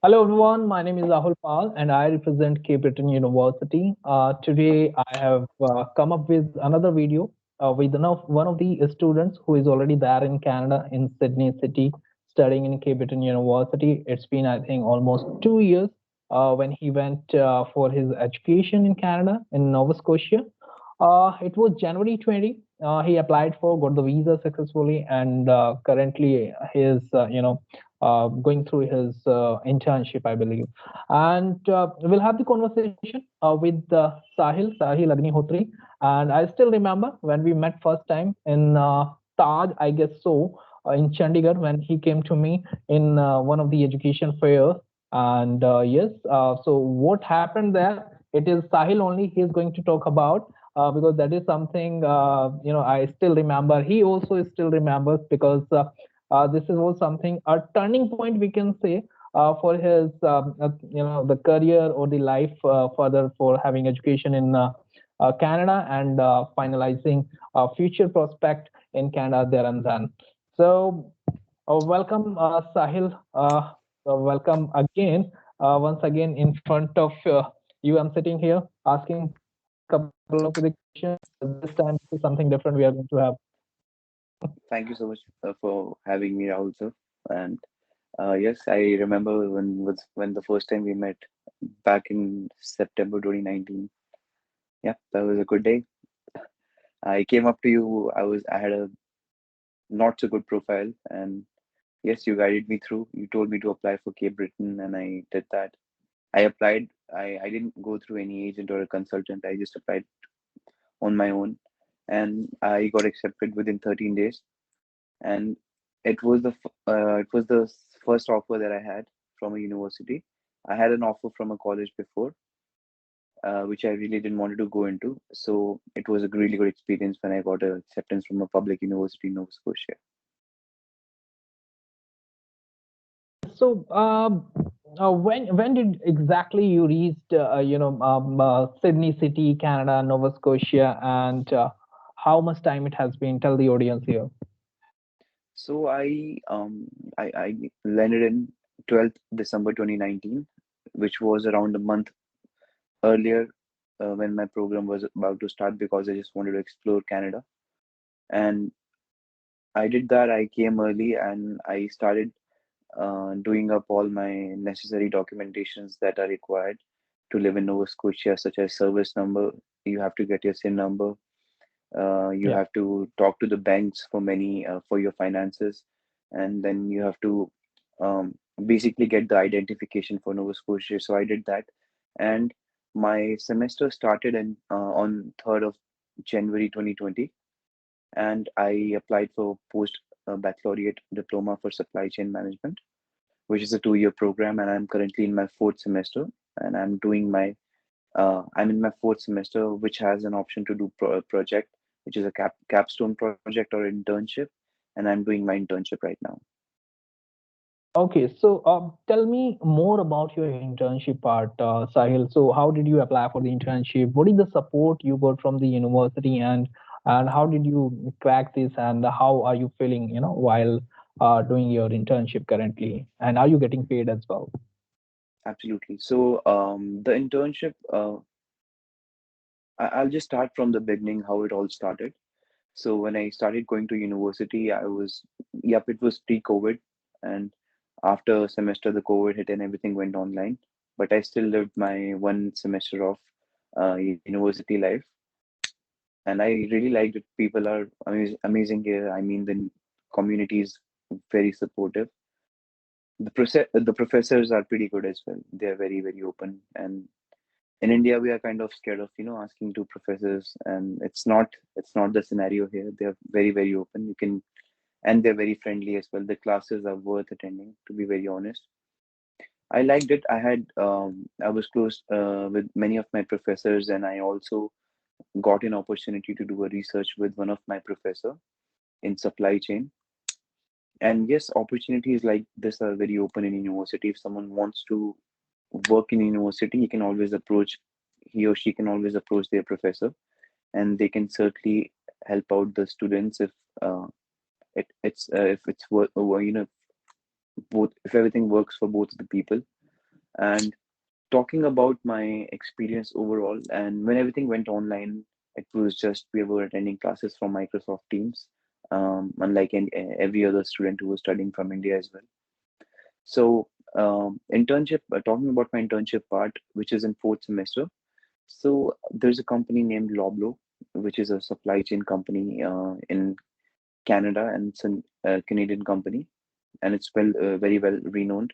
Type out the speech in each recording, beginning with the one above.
Hello everyone, my name is Rahul and I represent Cape Breton University. Today I have come up with another video with one of the students who is already there in Canada in Sydney City studying in Cape Breton University. It's been I think almost 2 years when he went for his education in Canada in Nova Scotia. It was January 20. He applied for, got the visa successfully, and currently he is going through his internship, I believe. And we'll have the conversation with Sahil Agnihotri. And I still remember when we met first time in Taj, I guess so, in Chandigarh when he came to me in one of the education fairs. And yes, so what happened there? It is Sahil only he is going to talk about because that is something I still remember. He also still remembers because this is was something a turning point we can say for his the career or the life further for having education in Canada and finalizing future prospect in Canada there and then. So welcome Sahil. Welcome again. Once again in front of you, I'm sitting here asking couple of the questions. This time this is something different we are going to have. Thank you so much for having me, Rahul sir. And yes, I remember when the first time we met back in September 2019. Yeah, that was a good day. I came up to you. I had a not so good profile, and yes, you guided me through. You told me to apply for Cape Breton, and I did that. I applied. I didn't go through any agent or a consultant. I just applied on my own, and I got accepted within 13 days. And it was the first offer that I had from a university. I had an offer from a college before, which I really didn't want to go into. So it was a really good experience when I got a acceptance from a public university in Nova Scotia. So, when did exactly you reached, Sydney City, Canada, Nova Scotia, and how much time it has been? Tell the audience here. So I landed in 12th December 2019, which was around a month earlier when my program was about to start because I just wanted to explore Canada. And I did that. I came early and I started doing up all my necessary documentations that are required to live in Nova Scotia, such as service number. You have to get your SIN number. You Yeah. have to talk to the banks for many for your finances, and then you have to um, basically get the identification for Nova Scotia. So I did that, and my semester started on 3rd of January 2020, and I applied for post baccalaureate diploma for supply chain management, which is a 2 year program, and I'm currently in my fourth semester, and I'm in my fourth semester, which has an option to do a project, which is a capstone project or internship, and I'm doing my internship right now. Okay. So, tell me more about your internship part, Sahil. So, how did you apply for the internship? What is the support you got from the university, and how did you crack this? And how are you feeling? While doing your internship currently, and are you getting paid as well? Absolutely. So the internship, I'll just start from the beginning, how it all started. So when I started going to university, yep, it was pre-COVID, and after a semester, the COVID hit and everything went online. But I still lived my one semester of university life, and I really liked it. People are amazing here. I mean, the community is very supportive. The professors are pretty good as well. They're very open. And in India, we are kind of scared of asking to professors, and it's not the scenario here. They're very open. You can and they're very friendly as well. The classes are worth attending, to be very honest. I liked it. I was close with many of my professors, and I also got an opportunity to do a research with one of my professor in supply chain. And yes, opportunities like this are very open in university. If someone wants to work in university, he or she can always approach their professor, and they can certainly help out the students uh, if it's both if everything works for both the people. And talking about my experience overall, and when everything went online, it was just we were attending classes from Microsoft Teams, unlike every other student who was studying from India as well. So, internship, talking about my internship part, which is in fourth semester. So, there's a company named Loblo, which is a supply chain company in Canada, and it's a Canadian company, and it's very well renowned.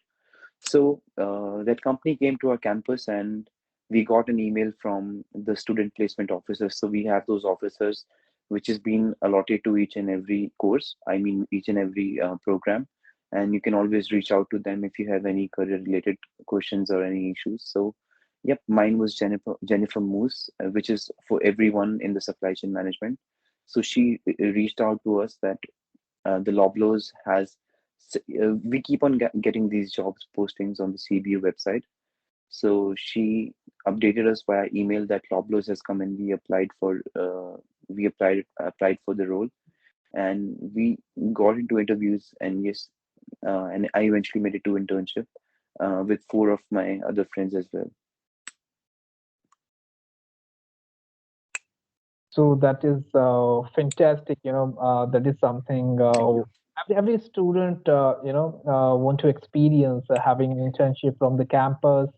So that company came to our campus, and we got an email from the student placement officers. So we have those officers, which has been allotted to each and every course. I mean, each and every program. And you can always reach out to them if you have any career related questions or any issues. So, yep, mine was Jennifer Moose, which is for everyone in the supply chain management. So she reached out to us that the Loblaws has we keep on getting these jobs postings on the CBU website. So she updated us via email that Loblaws has come and we applied for the role, and we got into interviews, and yes, and I eventually made it to internship with four of my other friends as well. So that is fantastic. That is something every student, want to experience having an internship from the campus,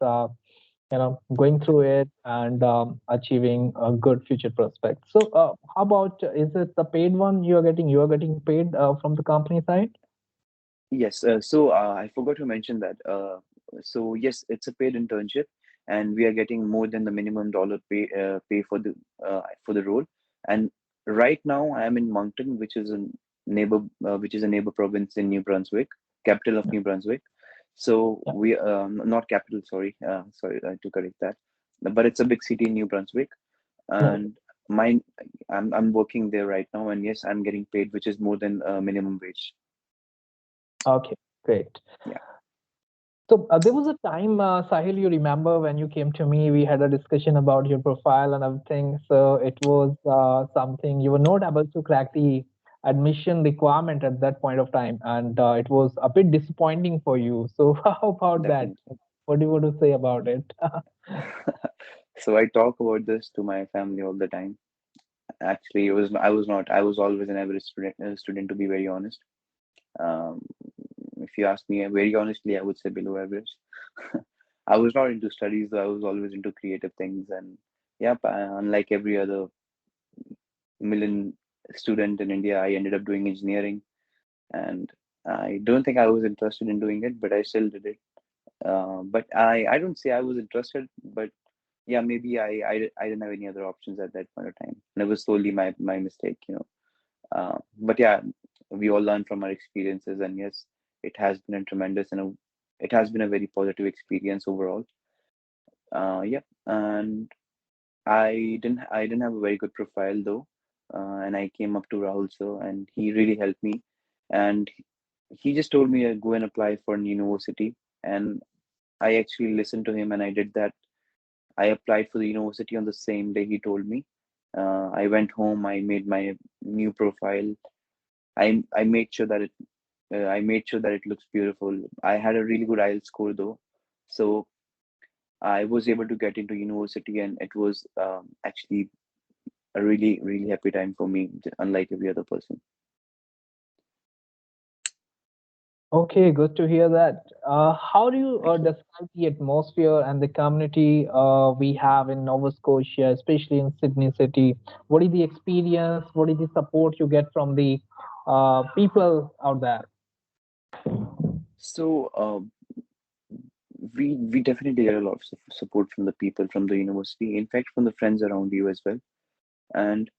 going through it and achieving a good future prospect. So, how about is it the paid one you are getting? You are getting paid from the company side? Yes, I forgot to mention that. So yes, it's a paid internship, and we are getting more than the minimum dollar pay for the role. And right now, I am in Moncton, which is a neighbor province in New Brunswick, capital of New Brunswick. So Yeah. we not capital, sorry to correct that, but it's a big city in New Brunswick, No. and mine, I'm working there right now, and yes, I'm getting paid, which is more than minimum wage. Okay, great. Yeah, So there was a time, Sahil, you remember when you came to me, we had a discussion about your profile and everything. So it was something you were not able to crack the admission requirement at that point of time, and it was a bit disappointing for you. So how about that? definitely. What do you want to say about it? So I talk about this to my family all the time. Actually, I was always an average student, to be very honest. Um, if you ask me very honestly, I would say below average. I was not into studies, though. I was always into creative things, and yep, unlike every other million student in India, I ended up doing engineering, and I don't think I was interested in doing it, but I still did it. But I don't say I was interested, but yeah, maybe I didn't have any other options at that point of time, and it was solely my mistake, you know. But yeah, we all learn from our experiences, and yes, it has been a tremendous and it has been a very positive experience overall. Yeah, and I didn't have a very good profile though, and I came up to Rahul sir, and he really helped me, and he just told me to go and apply for an university, and I actually listened to him, and I did that. I applied for the university on the same day he told me. I went home. I made my new profile. I made sure that it looks beautiful. I had a really good IELTS score though, so I was able to get into university, and it was actually a really happy time for me, unlike every other person. Okay, good to hear that. How do you Thank you. describe the atmosphere and the community we have in Nova Scotia, especially in Sydney City? What is the experience? What is the support you get from the people out there? So we definitely get a lot of support from the people from the university. In fact, from the friends around you as well. And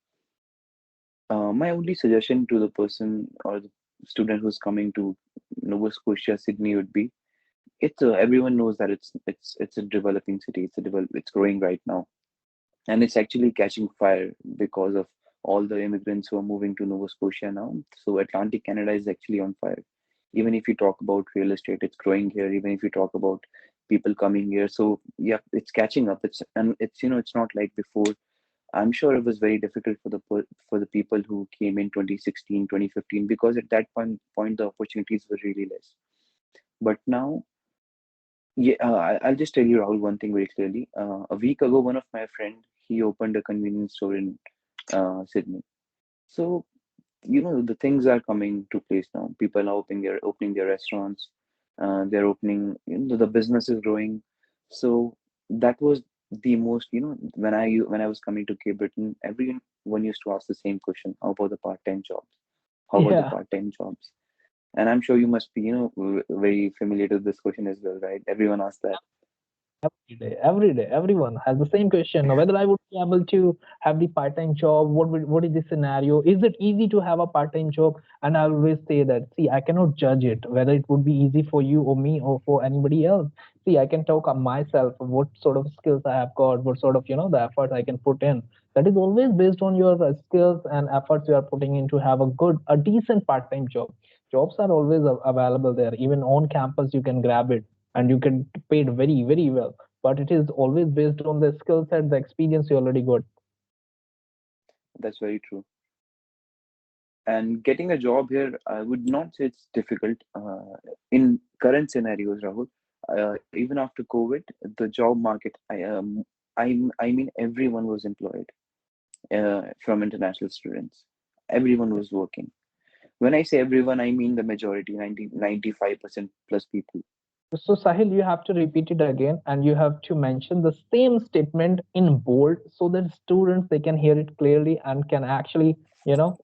my only suggestion to the person or the student who's coming to Nova Scotia, Sydney would be everyone knows that it's a developing city. It's growing right now, and it's actually catching fire because of all the immigrants who are moving to Nova Scotia now. So Atlantic Canada is actually on fire. Even if you talk about real estate, it's growing here. Even if you talk about people coming here, so yeah, it's catching up. It's it's not like before. I'm sure it was very difficult for for the people who came in 2016, 2015, because at that point the opportunities were really less. But now Yeah, I'll just tell you, Rahul, one thing very clearly. A week ago, one of my friend, he opened a convenience store in Sydney. So the things are coming to place now. People are opening their restaurants. They're opening. The business is growing. So that was the most. When I was coming to Cape Breton, everyone used to ask the same question: How about the part-time jobs? How about the Yeah. part-time jobs? And I'm sure you must be, very familiar to this question as well, right? Everyone asks that. Every day, everyone has the same question: whether I would be able to have the part-time job. What is the scenario? Is it easy to have a part-time job? And I always say that, see, I cannot judge it whether it would be easy for you or me or for anybody else. See, I can talk on myself what sort of skills I have got, what sort of the effort I can put in. That is always based on your skills and efforts you are putting in to have a decent part-time job. Jobs are always available there. Even on campus, you can grab it and you can paid very, very well, but it is always based on the skill set, the experience you already got. That's very true. And getting a job here, I would not say it's difficult. In current scenarios, Rahul, even after COVID, the job market, I mean, everyone was employed from international students. Everyone was working. When I say everyone, I mean the majority, 95% plus people. So Sahil, you have to repeat it again, and you have to mention the same statement in bold so that students they can hear it clearly and can actually you know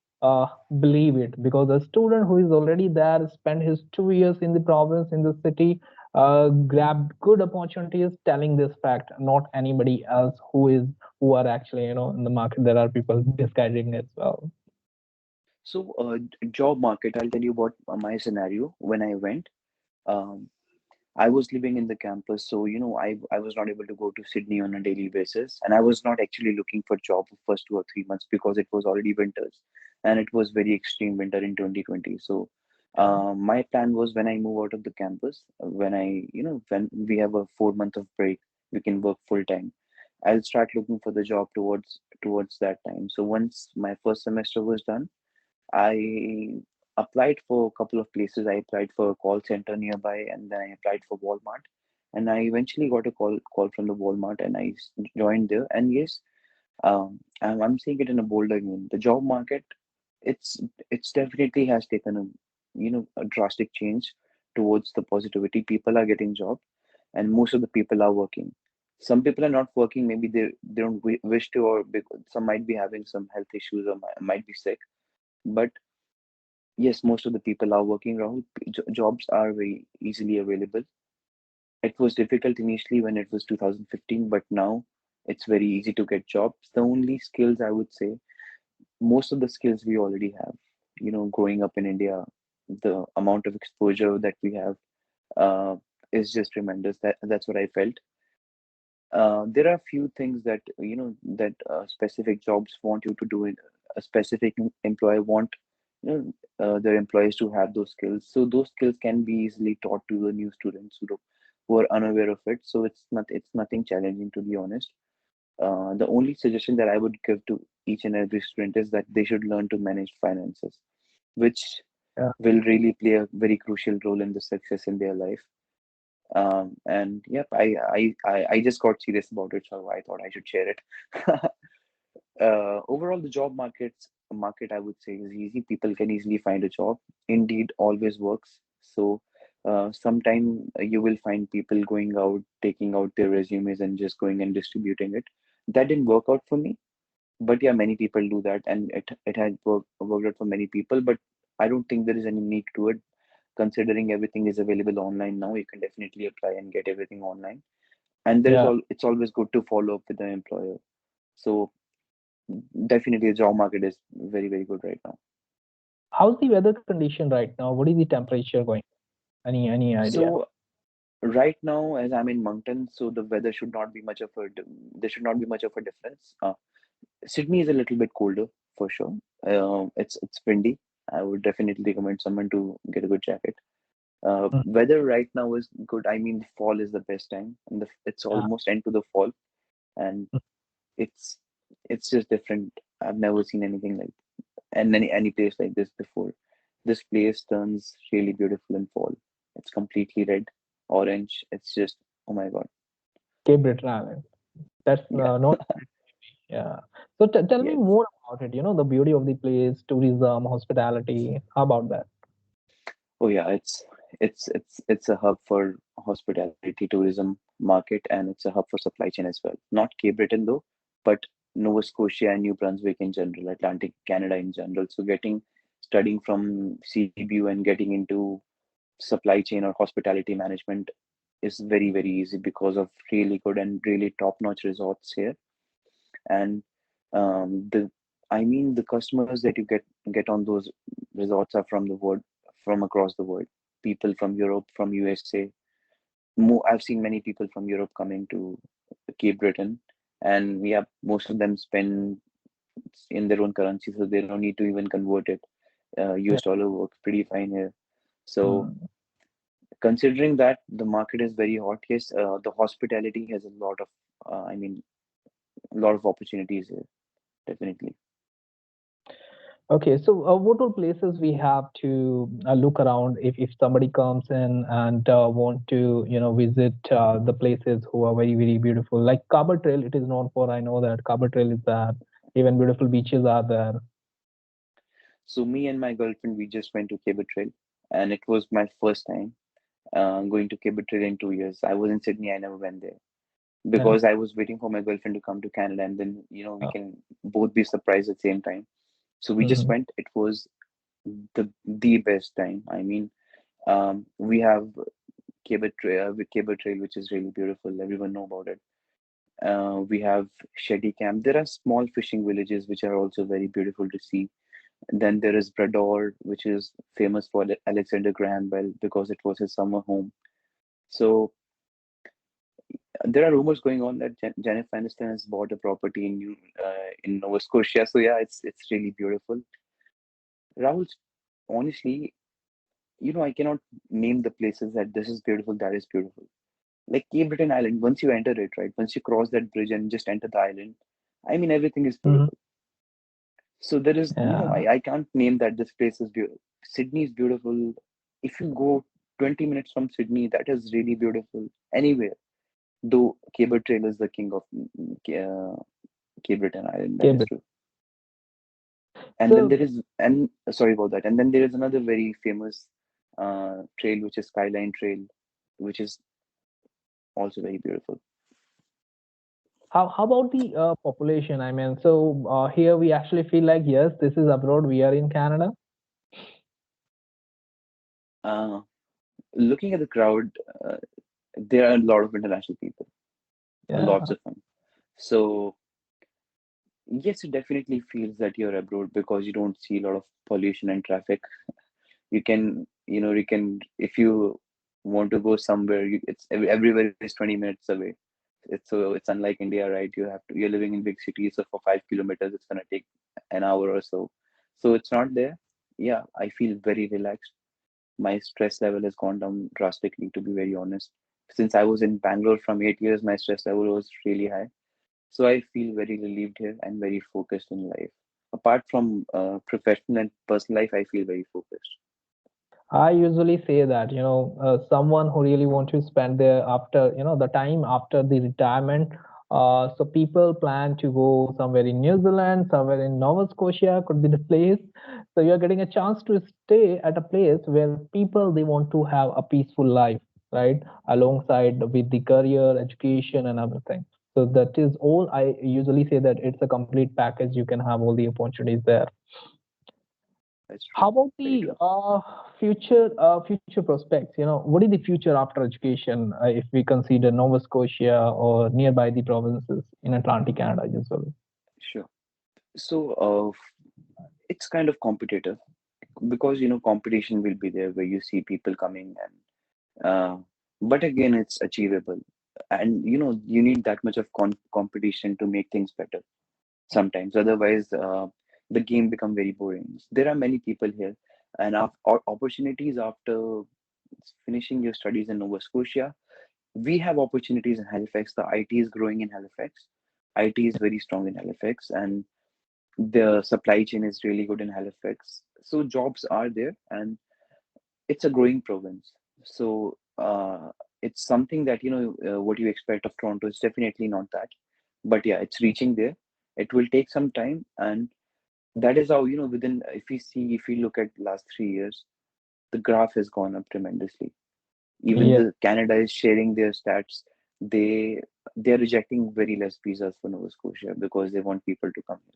believe it, because a student who is already there, spent his 2 years in the province, in the city, grabbed good opportunities, telling this fact, not anybody else who are actually in the market. There are people disguising as well. So, job market, I'll tell you about my scenario when I went. Um, I was living in the campus, so I was not able to go to Sydney on a daily basis, and I was not actually looking for job for first 2 or 3 months because it was already winters, and it was very extreme winter in 2020. So, Yeah. my plan was when I move out of the campus, when we have a 4 month of break, we can work full time. I'll start looking for the job towards that time. So once my first semester was done, I applied for a couple of places. I applied for a call center nearby, and then I applied for Walmart. And I eventually got a call from the Walmart, and joined there. And yes, I'm seeing it in a bolder again. The job market, it's it's definitely has taken a drastic change towards the positivity. People are getting jobs, and most of the people are working. Some people are not working. Maybe they don't wish to, or because some might be having some health issues, or might be sick. But yes, most of the people are working, Rahul. Jobs are very easily available. It was difficult initially when it was 2015, but now it's very easy to get jobs. The only skills I would say, most of the skills we already have. Growing up in India, the amount of exposure that we have uh, is just tremendous. That's what I felt. There are few things that specific jobs want you to do. A specific employer want their employees to have those skills. So those skills can be easily taught to the new students who are unaware of it. So it's nothing challenging, to be honest. The only suggestion that I would give to each and every student is that they should learn to manage finances, which Yeah. will really play a very crucial role in the success in their life. And yep, I just got serious about it, so I thought I should share it. Overall, the job market, I would say, is easy. People can easily find a job. Indeed, always works. So sometime you will find people going out, taking out their resumes and just going and distributing it. That didn't work out for me, but yeah, many people do that, and it had worked out for many people. But I don't think there is any need to it, considering everything is available online now. You can definitely apply and get everything online, and Yeah. it's always good to follow up with the employer. So definitely the job market is very, very good right now. How's the weather condition right now? What is the temperature going? Any idea? So right now, as I'm in Moncton, so the weather should not be much of there should not be much of a difference. Sydney is a little bit colder for sure. It's windy. I would definitely recommend someone to get a good jacket. Mm. Weather right now is good. I mean, fall is the best time, and it's Yeah. almost end to the fall, and Mm. it's it's just different. I've never seen anything like and any place like this before. This place turns really beautiful in fall. It's completely red. orange. It's just, oh my God. Cape Breton Island. That's Yeah. not. Yeah. So tell me Yes. more about it. The beauty of the place, tourism, hospitality. How about that? Oh yeah, it's a hub for hospitality, tourism, market, and it's a hub for supply chain as well. Not Cape Breton though, but Nova Scotia and New Brunswick in general, Atlantic Canada in general. So studying from CBU and getting into supply chain or hospitality management is very, very easy because of really good and really top-notch resorts here. And the I mean the customers that you get on those resorts are from the world, from across the world. People from Europe, from USA. I've seen many people from Europe coming to Cape Breton, and yeah, most of them spend in their own currency, so they don't need to even convert it. Yeah. US dollar works pretty fine here. So Mm. considering that the market is very hot, yes, the hospitality has a lot of, I mean, a lot of opportunities here, definitely. Okay, so what all places we have to look around if somebody comes in and want to visit the places who are very very beautiful, like Cabo Trail. It is known for, I know that Cabo Trail is there. Even beautiful beaches are there. So me and my girlfriend, we just went to Cape Trail, and it was my first time going to Cape Trail in 2 years. I was in Sydney, I never went there Yeah. because I was waiting for my girlfriend to come to Canada, and then we can both be surprised at the same time. So we just Mm-hmm. went. It was the best time. I mean, we have Cable Trail, which is really beautiful. Everyone know about it. We have Sheddy Camp. There are small fishing villages which are also very beautiful to see. Then there is Brador, which is famous for Alexander Graham Bell because it was his summer home. So there are rumors going on that Jennifer Aniston has bought a property in Nova Scotia. So yeah, it's really beautiful. Rahul, honestly, I cannot name the places that this is beautiful, that is beautiful. Like Cape Breton Island, once you enter it, right, once you cross that bridge and just enter the island, I mean, everything is Hmm. beautiful. So there is, Yeah. I can't name that this place is beautiful. Sydney is beautiful. If you go 20 minutes from Sydney, that is really beautiful. Anywhere, though Cable Trail is the king of Cape Breton Island, that is Cape. true. And then So there is, and sorry about that. And then there is another very famous trail, which is Skyline Trail, which is also very beautiful. how about the population? I mean, so here we actually feel like, yes, this is abroad. We are in Canada. Uh, Looking at the crowd, uh, there are a lot of international people, lots Yeah. of them. So yes, it definitely feels that you're abroad because you don't see a lot of pollution and traffic. If you want to go somewhere, everywhere is 20 minutes away. It's unlike India, right? You're living in big cities, so for 5 kilometers, it's gonna take an hour or so. So it's not there. Yeah, I feel very relaxed. My stress level has gone down drastically, to be very honest. Since I was in Bangalore from 8 years, my stress level was really high. So I feel very relieved here and very focused in life. Apart from professional and personal life, I feel very focused. I usually say that, someone who really want to spend their after, the time after the retirement. So people plan to go somewhere in New Zealand, somewhere in Nova Scotia could be the place. So you're getting a chance to stay at a place where people they want to have a peaceful life, right? Alongside with the career, education, and other things. So that is all. I usually say that it's a complete package. You can have all the opportunities there. That's How true. about Very the true. future prospects? What is the future after education if we consider Nova Scotia or nearby the provinces in Atlantic Canada usually? Sure. So it's kind of competitive because competition will be there where you see people coming but again it's achievable, and you need that much of competition to make things better sometimes. Otherwise, the game become very boring. There are many people here, and opportunities after finishing your studies in Nova Scotia. We have opportunities in Halifax. The IT is growing in Halifax. IT is very strong in Halifax, and the supply chain is really good in Halifax. So jobs are there, and it's a growing province. So it's something that what you expect of Toronto is definitely not that, but yeah, it's reaching there. It will take some time, and that is how within, if we look at last 3 years, the graph has gone up tremendously. Even Yeah. the Canada is sharing their stats. They're rejecting very less visas for Nova Scotia because they want people to come here.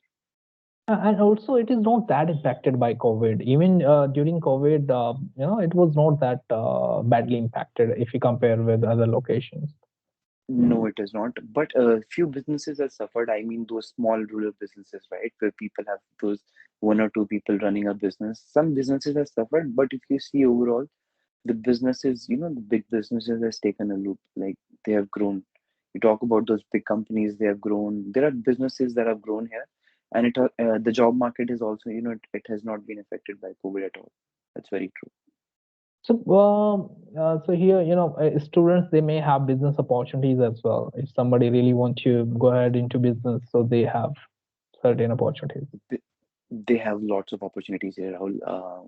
And also, it is not that impacted by COVID. Even during COVID, it was not that badly impacted if you compare with other locations. No, it is not. But a few businesses have suffered. I mean, those small rural businesses, right, where people have those one or two people running a business. Some businesses have suffered, but if you see overall, the businesses, the big businesses has taken a loop. Like, they have grown. You talk about those big companies, they have grown. There are businesses that have grown here, and the job market is also, it has not been affected by COVID at all. That's very true. So here, students they may have business opportunities as well. If somebody really want to go ahead into business, so they have certain opportunities. They, they have lots of opportunities here, Rahul.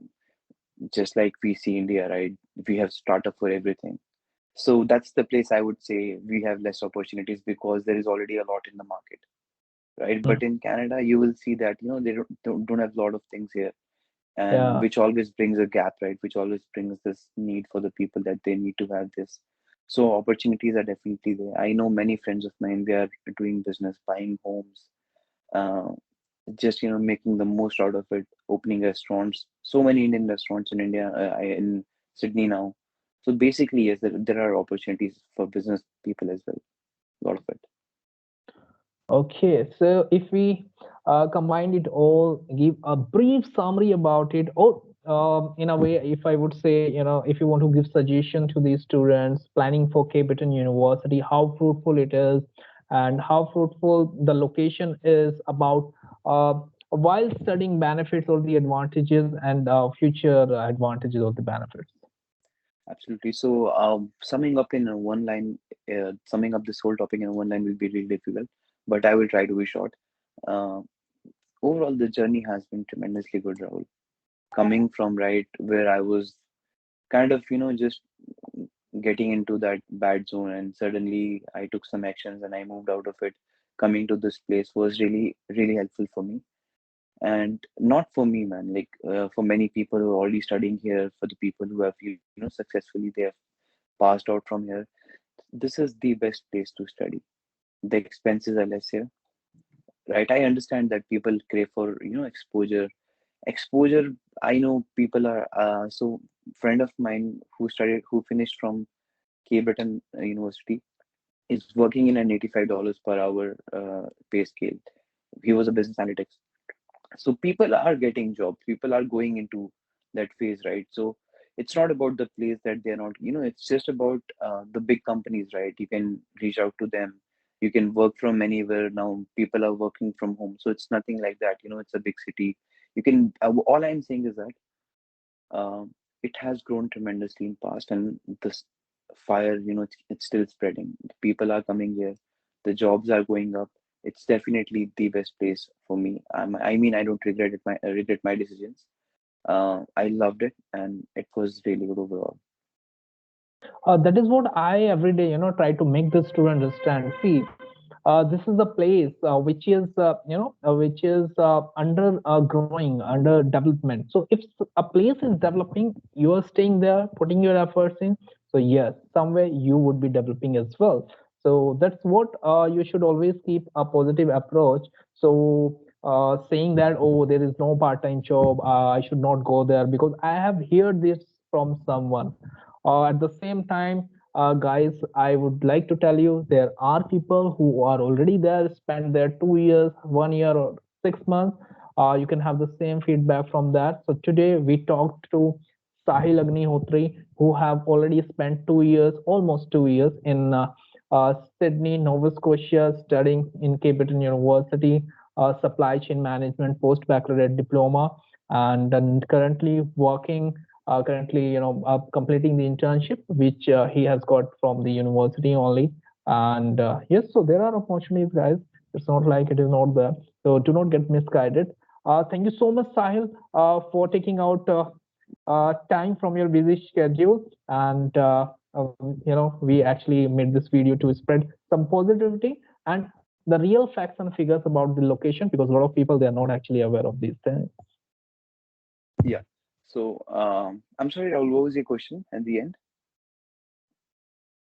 Just like we see India, right? We have startup for everything. So that's the place I would say we have less opportunities because there is already a lot in the market, right? Mm. But in Canada, you will see that they don't have a lot of things here, and Yeah. which always brings a gap, right? Which always brings this need for the people that they need to have this. So opportunities are definitely there. I know many friends of mine, they are doing business, buying homes, uh, just making the most out of it, opening restaurants. So many Indian restaurants in India, in Sydney now. So basically, yes, there are opportunities for business people as well. A lot of it. Okay, so if we combine it all, give a brief summary about it, or in a way, if I would say, if you want to give suggestion to these students planning for Cape Breton University, how fruitful it is, and how fruitful the location is about while studying benefits or the advantages and future advantages of the benefits. Absolutely. So, summing up in one line, summing up this whole topic in one line will be really difficult, but I will try to be short. Uh, Overall, the journey has been tremendously good, Rahul. Coming from right where I was kind of, just getting into that bad zone, and suddenly I took some actions and I moved out of it. Coming to this place was really, really helpful for me. And not for me, man, like for many people who are already studying here, for the people who have, successfully they have passed out from here. This is the best place to study. The expenses are less here, right? I understand that people crave for exposure. Exposure. I know people are so friend of mine who finished from Cape Breton University is working in an $85 per hour pay scale. He was a business analytics. So people are getting jobs, people are going into that phase, right? So it's not about the place that they're not, it's just about the big companies, right? You can reach out to them, you can work from anywhere. Now people are working from home, so it's nothing like that, it's a big city. You can all I'm saying is that it has grown tremendously in past, and this fire, it's still spreading. People are coming here, the jobs are going up. It's definitely the best place for me. I mean, I don't regret my decisions. I loved it, and it was really good overall. That is what I every day, try to make the student understand. See, this is a place which is under growing, under development. So if a place is developing, you are staying there, putting your efforts in. So yes, somewhere you would be developing as well. So that's what you should always keep a positive approach. So saying that, oh, there is no part-time job, I should not go there because I have heard this from someone. At the same time, guys, I would like to tell you there are people who are already there, spend their 2 years, 1 year, or 6 months. You can have the same feedback from that. So today we talked to Sahil Agnihotri, who have already spent 2 years, almost 2 years, in Sydney, Nova Scotia, studying in Cape Breton University, supply chain management, post baccalaureate diploma, and currently working currently completing the internship which he has got from the university only. And yes, so there are opportunities, guys. It's not like it is not there, so do not get misguided. Thank you so much, Sahil, for taking out time from your busy schedule, and we actually made this video to spread some positivity and the real facts and figures about the location, because a lot of people, they are not actually aware of these things. Yeah. So, I'm sorry, Rahul, what was your question at the end?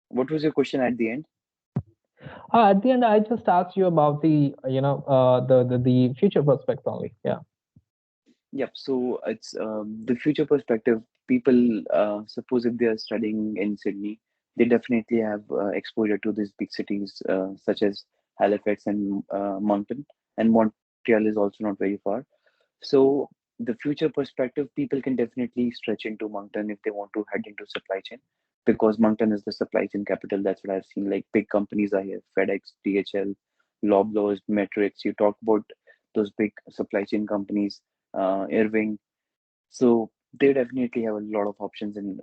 What was your question at the end? At the end, I just asked you about the the future prospects only. Yeah. Yep. So it's the future perspective. People, suppose if they are studying in Sydney, they definitely have exposure to these big cities such as Halifax and Moncton, and Montreal is also not very far. So the future perspective, people can definitely stretch into Moncton if they want to head into supply chain, because Moncton is the supply chain capital. That's what I've seen. Like big companies are here: FedEx, DHL, Loblaws, Matrix. You talk about those big supply chain companies, Irving. So they definitely have a lot of options in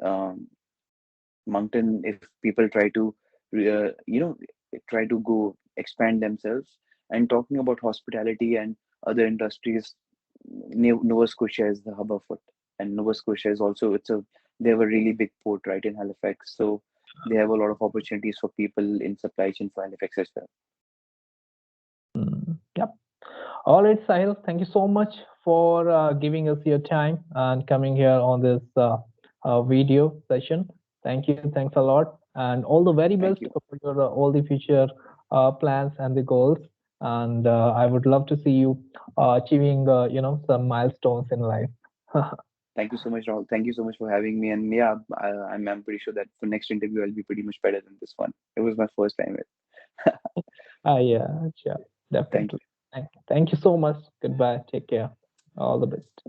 Moncton if people try to, try to go expand themselves. And talking about hospitality and other industries, Nova Scotia is the hub of it, and Nova Scotia is also they have a really big port right in Halifax, so they have a lot of opportunities for people in supply chain for Halifax as well. Yep. All right, Sahil, thank you so much for giving us your time and coming here on this video session. Thank you. Thanks a lot. And all the very Thank best you, for your all the future plans and the goals. And I would love to see you achieving, some milestones in life. thank you so much, Rahul. Thank you so much for having me. And yeah, I'm pretty sure that for next interview I'll be pretty much better than this one. It was my first time. Yeah, sure, Thank definitely. you. Thank you so much. Goodbye. Take care. All the best.